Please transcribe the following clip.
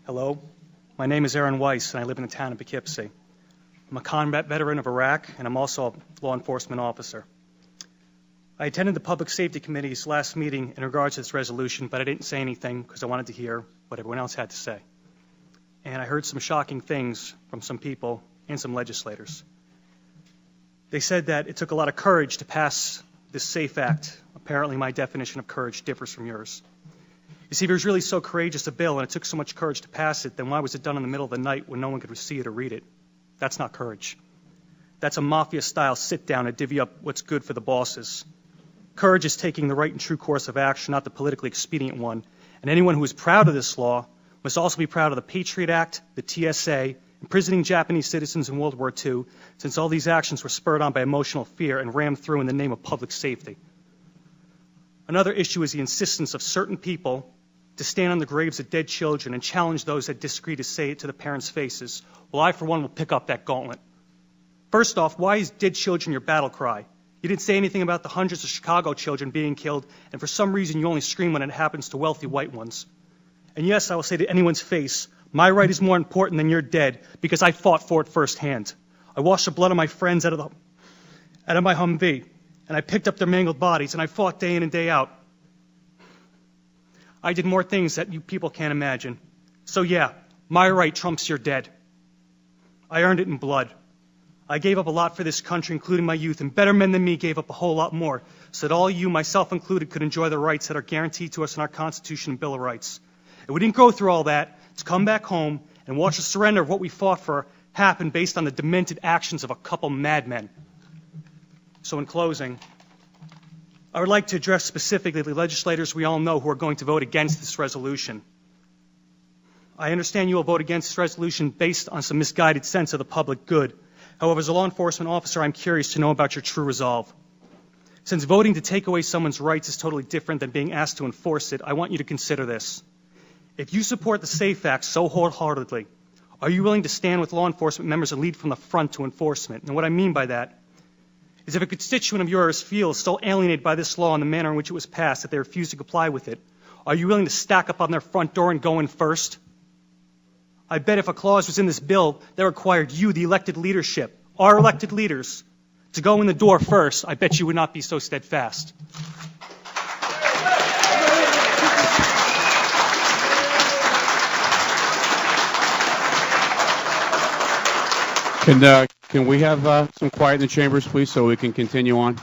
Hello, my name is Aaron Weiss, and I live in the town of Poughkeepsie. I'm a combat veteran of Iraq, and I'm also a law enforcement officer. I attended the Public Safety Committee's last meeting in regards to this resolution, but I didn't say anything because I wanted to hear what everyone else had to say. And I heard some shocking things from some people and some legislators. They said that it took a lot of courage to pass this SAFE Act. Apparently, my definition of courage differs from yours. You see, if it was really so courageous a bill and it took so much courage to pass it, then why was it done in the middle of the night when no one could see it or read it? That's not courage. That's a mafia-style sit-down to divvy up what's good for the bosses. Courage is taking the right and true course of action, not the politically expedient one. And anyone who is proud of this law must also be proud of the Patriot Act, the TSA, imprisoning Japanese citizens in World War II, since all these actions were spurred on by emotional fear and rammed through in the name of public safety. Another issue is the insistence of certain people to stand on the graves of dead children and challenge those that disagree to say it to the parents' faces. Well, I, for one, will pick up that gauntlet. First off, why is dead children your battle cry? You didn't say anything about the hundreds of Chicago children being killed, and for some reason you only scream when it happens to wealthy white ones. And yes, I will say to anyone's face, my right is more important than your dead, because I fought for it firsthand. I washed the blood of my friends out of my Humvee, and I picked up their mangled bodies, and I fought day in and day out. I did more things that you people can't imagine. So yeah, my right trumps your dead. I earned it in blood. I gave up a lot for this country, including my youth, and better men than me gave up a whole lot more, so that all you, myself included, could enjoy the rights that are guaranteed to us in our Constitution and Bill of Rights. And we didn't go through all that to come back home and watch the surrender of what we fought for happen based on the demented actions of a couple madmen. So in closing, I would like to address specifically the legislators we all know who are going to vote against this resolution. I understand you will vote against this resolution based on some misguided sense of the public good. However, as a law enforcement officer, I'm curious to know about your true resolve. Since voting to take away someone's rights is totally different than being asked to enforce it, I want you to consider this. If you support the SAFE Act so wholeheartedly, are you willing to stand with law enforcement members and lead from the front to enforcement? And what I mean by that is if a constituent of yours feels so alienated by this law and the manner in which it was passed that they refuse to comply with it, are you willing to stack up on their front door and go in first? I bet if a clause was in this bill that required you, the elected leadership, our elected leaders, to go in the door first, I bet you would not be so steadfast. Can we have some quiet in the chambers, please, so we can continue on?